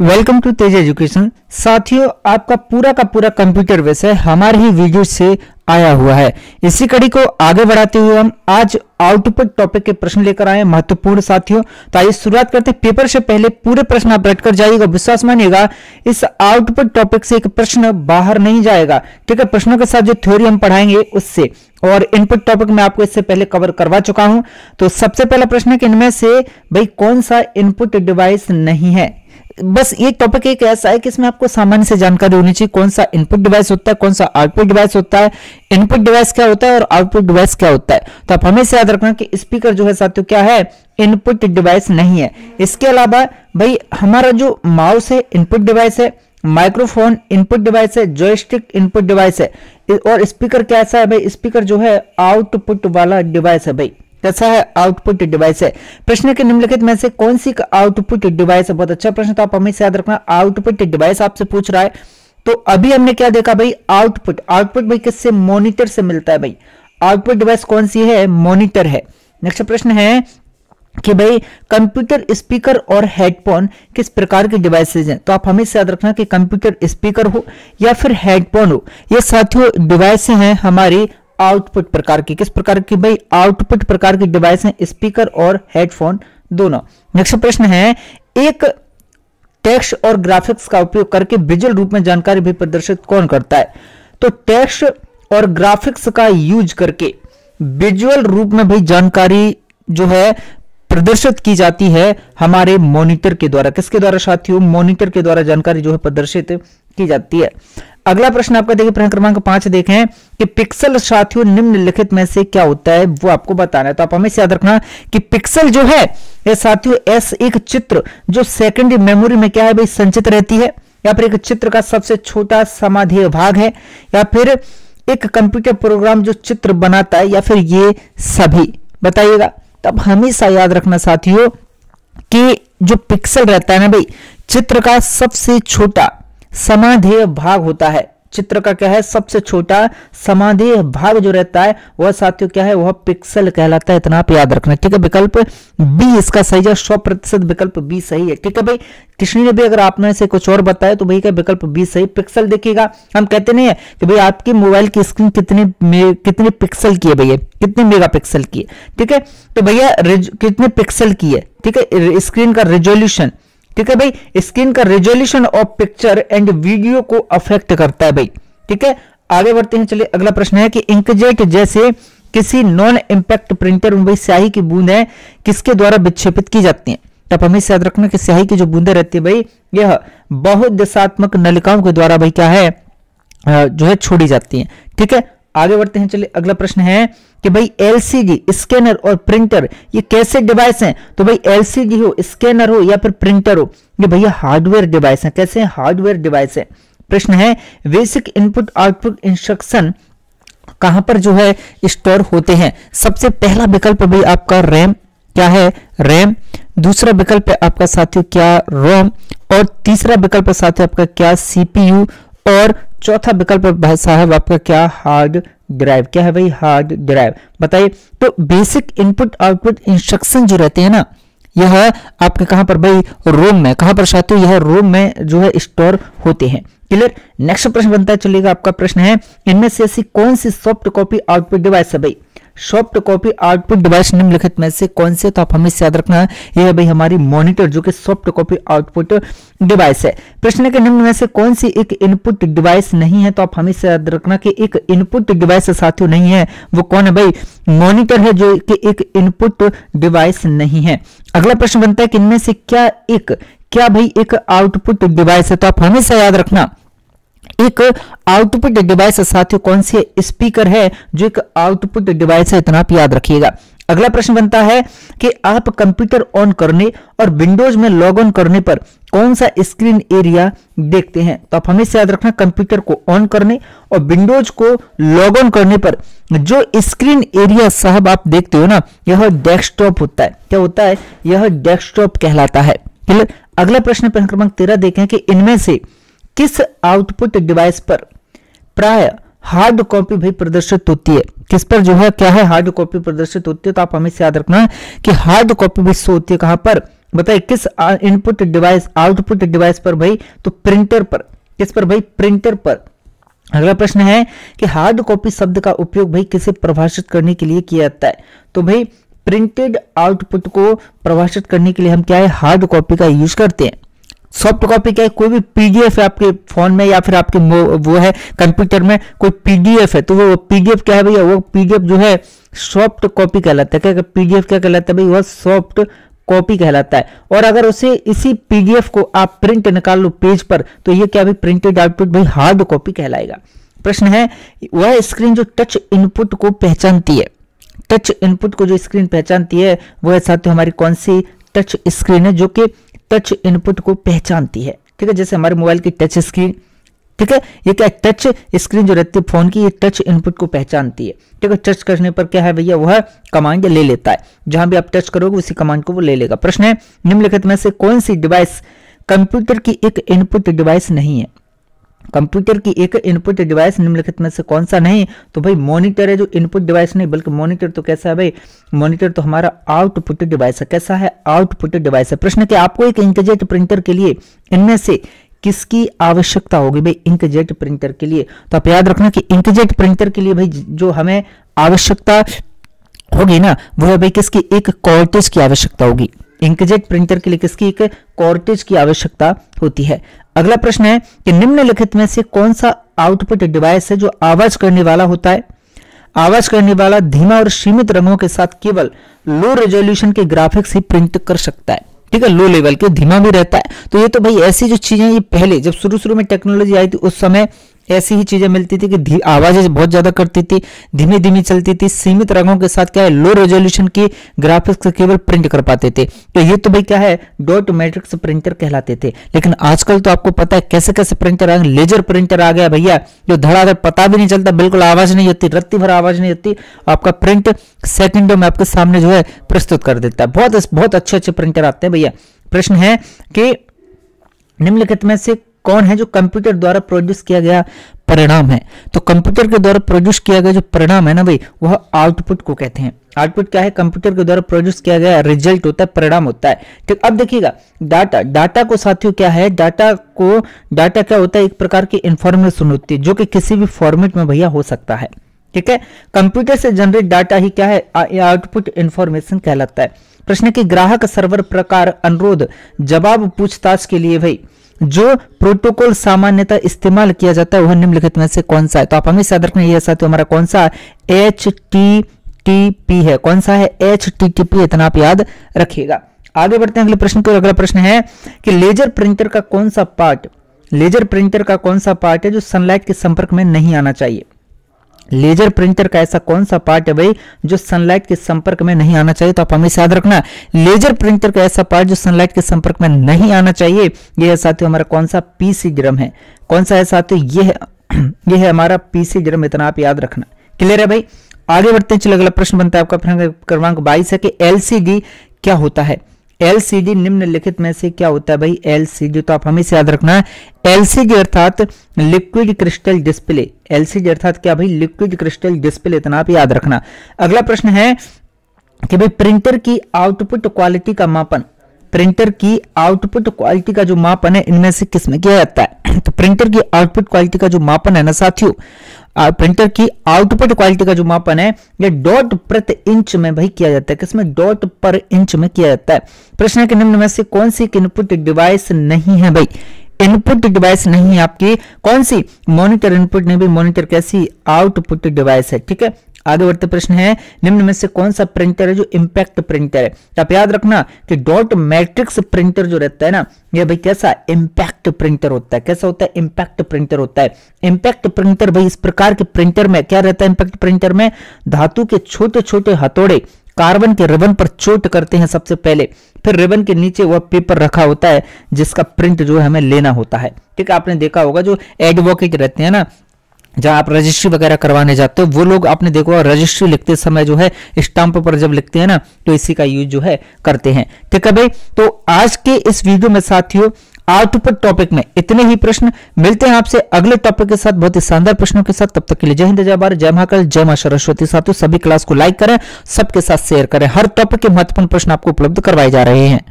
Welcome to Tej education. साथियों, आपका पूरा का पूरा कंप्यूटर विषय हमारे ही वीडियो से आया हुआ है। इसी कड़ी को आगे बढ़ाते हुए हम आज आउटपुट टॉपिक के प्रश्न लेकर आए महत्वपूर्ण साथियों। तो आइए शुरुआत करते हैं। पेपर से पहले पूरे प्रश्न आप रट कर जाइएगा, विश्वास मानिएगा इस आउटपुट टॉपिक से एक प्रश्न बाहर नहीं जाएगा। ठीक है, प्रश्नों के साथ जो थ्योरी हम पढ़ाएंगे उससे, और इनपुट टॉपिक मैं आपको इससे पहले कवर करवा चुका हूं। तो सबसे पहला प्रश्न है कि इनमें से भाई कौन सा इनपुट डिवाइस नहीं है। बस ये टॉपिक एक ऐसा है कि इसमें आपको सामान्य से जानकारी होनी चाहिए कौन सा इनपुट डिवाइस होता है, कौन सा आउटपुट डिवाइस होता है, इनपुट डिवाइस क्या होता है और आउटपुट डिवाइस क्या होता है। तो आप हमेशा याद रखना कि स्पीकर जो है साथियों क्या है, इनपुट डिवाइस नहीं है। इसके अलावा भाई हमारा जो माउस है इनपुट डिवाइस है, माइक्रोफोन इनपुट डिवाइस है, जॉयस्टिक इनपुट डिवाइस है, और स्पीकर कैसा है भाई, स्पीकर जो है आउटपुट वाला डिवाइस है। भाई कैसा है, आउटपुट डिवाइस है। प्रश्न के निम्नलिखित में से कौन सी आउटपुट डिवाइस है। बहुत अच्छा प्रश्न, तो आप हमेशा याद रखना आउटपुट डिवाइस आपसे पूछ रहा है। तो अभी हमने क्या देखा भाई, आउटपुट भाई किससे, मॉनिटर से मिलता है। भाई आउटपुट डिवाइस कौन सी है, मॉनिटर है। नेक्स्ट प्रश्न है कि भाई कंप्यूटर स्पीकर और हेडफोन किस प्रकार के डिवाइसेज हैं। तो आप हमेशा याद रखना कि कंप्यूटर स्पीकर हो या फिर हेडफोन हो, ये साथियों डिवाइस हैं हमारी आउटपुट प्रकार की। किस प्रकार की भाई, आउटपुट प्रकार की डिवाइस हैं, स्पीकर और हेडफोन दोनों। नेक्स्ट प्रश्न है, एक टेक्स्ट और ग्राफिक्स का उपयोग करके विजुअल रूप में जानकारी भी प्रदर्शित कौन करता है। तो टेक्स्ट और ग्राफिक्स का यूज करके विजुअल रूप में भाई जानकारी जो है प्रदर्शित की जाती है हमारे मॉनिटर के द्वारा। किसके द्वारा साथियों, मॉनिटर के द्वारा जानकारी जो है प्रदर्शित की जाती है। अगला प्रश्न आपका देखिए, प्रश्न क्रमांक 5 देखें कि पिक्सल साथियों निम्नलिखित में से क्या होता है, वो आपको बताना है। तो आप हमेशा याद रखना कि पिक्सल जो है ये साथियों एक चित्र जो सेकेंडरी मेमोरी में क्या है भाई संचित रहती है, या फिर एक चित्र का सबसे छोटा समाधेय भाग है, या फिर एक कंप्यूटर प्रोग्राम जो चित्र बनाता है, या फिर ये सभी, बताइएगा। तब हमेशा याद रखना साथियों कि जो पिक्सल रहता है ना भाई, चित्र का सबसे छोटा समाधेय भाग होता है। चित्र का क्या है, सबसे छोटा समाधेय भाग जो रहता है वह साथियों क्या है, वह पिक्सल कहलाता है। इतना आप याद रखना, ठीक है। विकल्प बी इसका सही है, 100% विकल्प बी सही है, ठीक है भाई। किसी ने भी अगर आपने से कुछ और बताया तो भाई क्या विकल्प बी सही। पिक्सल देखिएगा, हम कहते नहीं है कि भाई आपकी मोबाइल की स्क्रीन कितने पिक्सल की है भैया, कितने मेगापिक्सल की है, ठीक है। तो भैया कितने पिक्सल की है, ठीक है, स्क्रीन का रेजोल्यूशन, ठीक है भाई। स्क्रीन का resolution of picture and video को अफेक्ट करता है भाई, ठीक है। आगे बढ़ते हैं, चलिए अगला प्रश्न है कि इंकजेट जैसे किसी नॉन इंपैक्ट प्रिंटर में भाई स्याही की बूंदें किसके द्वारा विक्षेपित की जाती हैं। तब हमें याद रखना कि स्याही की जो बूंदें रहती है भाई, यह बहुदिशात्मक नलिकाओं के द्वारा भाई क्या है जो है छोड़ी जाती हैं, ठीक है। आगे बढ़ते हैं, चलिए अगला प्रश्न है कि भाई एलसीडी, स्कैनर और प्रिंटर ये कैसे डिवाइस हैं। तो भाई एलसीडी हो, स्कैनर हो या फिर प्रिंटर हो, ये भैया हार्डवेयर डिवाइस हैं। कैसे हैं, हार्डवेयर डिवाइस है। प्रश्न है बेसिक इनपुट आउटपुट इंस्ट्रक्शन कहां पर जो है स्टोर होते हैं। सबसे पहला विकल्प भाई आपका रैम, क्या है, रैम। दूसरा विकल्प है आपका साथियों क्या, रोम। और तीसरा विकल्प साथियों आपका क्या, सीपीयू। और चौथा विकल्प भाई साहब आपका क्या, हार्ड ड्राइव। क्या है भाई, हार्ड ड्राइव। बताइए, तो बेसिक इनपुट आउटपुट इंस्ट्रक्शन जो रहते हैं ना, यह आपके कहां पर भाई, रोम में। कहां पर साथियों, यह रोम में जो है स्टोर होते हैं। क्लियर। नेक्स्ट प्रश्न बनता है, चलिएगा आपका प्रश्न है इनमें से ऐसी कौन सी सॉफ्ट कॉपी आउटपुट डिवाइस है भाई। सॉफ्ट कॉपी आउटपुट डिवाइस निम्नलिखित में से कौन से। तो आप हमेशा याद रखना यह है भाई हमारी मॉनिटर जो कि सॉफ्ट कॉपी आउटपुट डिवाइस है। प्रश्न के निम्न में से कौन सी एक इनपुट डिवाइस नहीं है। तो आप हमेशा याद रखना कि एक इनपुट डिवाइस साथियों नहीं है, वो कौन है भाई, मॉनिटर है जो कि एक इनपुट डिवाइस नहीं है। अगला प्रश्न बनता है कि इनमें से क्या भाई एक आउटपुट डिवाइस है। तो आप हमेशा याद रखना एक आउटपुट डिवाइस साथियों कौन सी है, स्पीकर है जो एक आउटपुट डिवाइस है। इतना आप याद रखिएगा। अगला प्रश्न बनता है कि आप कंप्यूटर ऑन करने और विंडोज में लॉग ऑन करने पर कौन सा स्क्रीन एरिया देखते हैं। तो आप हमेशा याद रखना कंप्यूटर को ऑन करने और विंडोज को लॉग ऑन करने पर जो स्क्रीन एरिया साहब आप देखते हो ना, यह डेस्कटॉप होता है। क्या होता है, यह डेस्कटॉप कहलाता है। क्लियर। अगला प्रश्न क्रमांक 13 देखें कि इनमें से किस आउटपुट डिवाइस पर प्राय हार्ड कॉपी भी प्रदर्शित होती है। किस पर जो है क्या है, हार्ड कॉपी प्रदर्शित होती है। तो आप हमेशा याद रखना कि हार्ड कॉपी भी शो होती है कहां पर, बताइए किस इनपुट डिवाइस आउटपुट डिवाइस पर भाई, तो प्रिंटर पर। किस पर भाई, प्रिंटर पर। अगला प्रश्न है कि हार्ड कॉपी शब्द का उपयोग भाई किसे परिभाषित करने के लिए किया जाता है, तो भाई प्रिंटेड आउटपुट को परिभाषित करने के लिए हम क्या है, हार्ड कॉपी का यूज करते हैं। सॉफ्ट कॉपी क्या है, कोई भी पीडीएफ है आपके फोन में या फिर आपके वो है कंप्यूटर में कोई पीडीएफ है, तो वो पीडीएफ क्या है भैया, वो पीडीएफ जो है सॉफ्ट कॉपी कहलाता है। क्या पीडीएफ क्या कहलाता है भाई, वह सॉफ्ट कॉपी कहलाता है। और अगर उसे इसी पीडीएफ को आप प्रिंट निकाल लो पेज पर, तो ये क्या भाई, प्रिंटेड आउटपुट भाई हार्ड कॉपी कहलाएगा। प्रश्न है वह स्क्रीन जो टच इनपुट को पहचानती है, टच इनपुट को जो स्क्रीन पहचानती है वह साथियों हमारी कौन सी टच स्क्रीन है जो कि टच इनपुट को पहचानती है। ठीक है, जैसे हमारे मोबाइल की टच स्क्रीन, ठीक है, ये क्या टच स्क्रीन जो रहती है फोन की, ये टच इनपुट को पहचानती है। ठीक है, टच करने पर क्या है भैया, वह कमांड ले लेता है, जहां भी आप टच करोगे उसी कमांड को वो ले लेगा। प्रश्न है निम्नलिखित में से कौन सी डिवाइस कंप्यूटर की एक इनपुट डिवाइस नहीं है, कंप्यूटर की एक इनपुट डिवाइस निम्नलिखित में से कौन सा नहीं, तो भाई मॉनिटर है जो इनपुट डिवाइस नहीं, बल्कि मॉनिटर तो कैसा है भाई, मॉनिटर तो हमारा आउटपुट डिवाइस है। कैसा है, आउटपुट डिवाइस है। प्रश्न कि आपको एक इंकजेट प्रिंटर के लिए इनमें से किसकी आवश्यकता होगी भाई, इंकजेट प्रिंटर के लिए, तो आप याद रखना कि इंकजेट प्रिंटर के लिए भाई जो हमें आवश्यकता होगी ना, वो है भाई किसकी, एक कॉर्टेज की आवश्यकता होगी। इंकजेट प्रिंटर के लिए किसकी, एक कॉर्टेज की आवश्यकता होती है। अगला प्रश्न है कि निम्नलिखित में से कौन सा आउटपुट डिवाइस है जो आवाज करने वाला होता है, आवाज करने वाला, धीमा और सीमित रंगों के साथ केवल लो रेजोल्यूशन के ग्राफिक्स ही प्रिंट कर सकता है। ठीक है, लो लेवल के, धीमा भी रहता है। तो ये तो भाई ऐसी जो चीजें, ये पहले जब शुरू में टेक्नोलॉजी आई थी उस समय ऐसी ही चीजें मिलती थी कि आवाजें बहुत ज्यादा करती थी, धीमी धीमी चलती थी, सीमित रंगों के साथ क्या है, लो रेजोल्यूशन की ग्राफिक्स केवल प्रिंट कर पाते थे। तो ये तो भाई क्या है, डॉट मैट्रिक्स प्रिंटर कहलाते थे। लेकिन आजकल तो आपको पता है कैसे कैसे प्रिंटर आ गए, लेजर प्रिंटर आ गया भैया, जो धड़ाधड़ पता भी नहीं चलता, बिल्कुल आवाज नहीं होती, रत्ती भर आवाज नहीं होती, आपका प्रिंट सेकंडों में आपके सामने जो है प्रस्तुत कर देता है। बहुत अच्छे अच्छे प्रिंटर आते हैं भैया। प्रश्न है कि निम्नलिखित में से कौन है जो कंप्यूटर द्वारा प्रोड्यूस किया गया परिणाम है, तो कंप्यूटर के द्वारा प्रोड्यूस किया गया जो परिणाम है ना भाई, वह आउटपुट को कहते हैं। आउटपुट क्या है, कंप्यूटर के द्वारा प्रोड्यूस किया गया रिजल्ट होता है, परिणाम होता है। ठीक, अब देखिएगा डाटा को साथियों क्या है, डाटा क्या होता है, एक प्रकार की इंफॉर्मेशन होती है जो कि किसी भी फॉर्मेट में भैया हो सकता है। ठीक है, कंप्यूटर से जनरेट डाटा ही क्या है, आउटपुट इंफॉर्मेशन कहलाता है। प्रश्न की ग्राहक सर्वर प्रकार अनुरोध जवाब पूछताछ के लिए भाई जो प्रोटोकॉल सामान्यतः इस्तेमाल किया जाता है वह निम्नलिखित में से कौन सा है, तो आप हमेशा याद रखना, यह साथियों हमारा कौन सा HTTP है, कौन सा है HTTP, इतना आप याद रखिएगा। आगे बढ़ते हैं अगले प्रश्न को। अगला प्रश्न है कि लेजर प्रिंटर का कौन सा पार्ट, लेजर प्रिंटर का कौन सा पार्ट है जो सनलाइट के संपर्क में नहीं आना चाहिए। लेजर प्रिंटर का ऐसा कौन सा पार्ट है भाई जो सनलाइट के संपर्क में नहीं आना चाहिए, तो आप हमेशा याद रखना लेजर प्रिंटर का ऐसा पार्ट जो सनलाइट के संपर्क में नहीं आना चाहिए, यह है साथियों हमारा कौन सा, पीसी ड्रम है। कौन सा है साथियों, यह है हमारा पीसी ड्रम, इतना आप याद रखना। क्लियर है भाई, आगे बढ़ते हैं। चलो अगला प्रश्न बनता है आपका क्रमांक 22 है कि एलसीडी क्या होता है। एलसीडी निम्नलिखित में से क्या होता है भाई, एलसीडी, तो आप हमेशा याद रखना एलसीडी अर्थात लिक्विड क्रिस्टल डिस्प्ले। एलसीडी अर्थात क्या भाई, लिक्विड क्रिस्टल डिस्प्ले, इतना आप याद रखना। अगला प्रश्न है कि भाई प्रिंटर की आउटपुट क्वालिटी का मापन, प्रिंटर की आउटपुट क्वालिटी का जो मापन है इनमें से किसमें किया जाता है, तो प्रिंटर की आउटपुट क्वालिटी का जो मापन है ना साथियों, प्रिंटर की आउटपुट क्वालिटी का जो मापन है ये डॉट प्रति इंच में भाई किया जाता है। किसमें, डॉट पर इंच में किया जाता है। प्रश्न है कि निम्न में से कौन सी इनपुट डिवाइस नहीं है भाई, इनपुट डिवाइस नहीं है आपकी, कौन सी, मॉनिटर इनपुट नहीं भाई, मॉनिटर कैसी, आउटपुट डिवाइस है। ठीक है, आगे बढ़ते प्रश्न है निम्न में से कौन सा प्रिंटर है जो इंपैक्ट प्रिंटर है, तो आप याद रखना कि डॉट मैट्रिक्स प्रिंटर जो रहता है ना, ये भाई कैसा, इंपैक्ट प्रिंटर होता है। कैसा होता है, इंपैक्ट प्रिंटर होता है। इंपैक्ट प्रिंटर भाई इस प्रकार के प्रिंटर में क्या रहता है, इंपैक्ट प्रिंटर में धातु के छोटे छोटे हथौड़े कार्बन के रिबन पर चोट करते हैं सबसे पहले, फिर रिबन के नीचे वह पेपर रखा होता है जिसका प्रिंट जो है हमें लेना होता है। ठीक है, आपने देखा होगा जो एडवोकेट रहते हैं ना, जहां आप रजिस्ट्री वगैरह करवाने जाते हो, वो लोग आपने देखो रजिस्ट्री लिखते समय जो है स्टाम्प पर जब लिखते हैं ना, तो इसी का यूज जो है करते हैं। ठीक है भाई, तो आज के इस वीडियो में साथियों आउटपुट टॉपिक में इतने ही प्रश्न। मिलते हैं आपसे अगले टॉपिक के साथ बहुत ही शानदार प्रश्नों के साथ। तब तक के लिए जय हिंद, जय भारत, जय महाकाल, जय मां सरस्वती। साथियों सभी क्लास को लाइक करें, सबके साथ शेयर करें, हर टॉपिक के महत्वपूर्ण प्रश्न आपको उपलब्ध करवाए जा रहे हैं।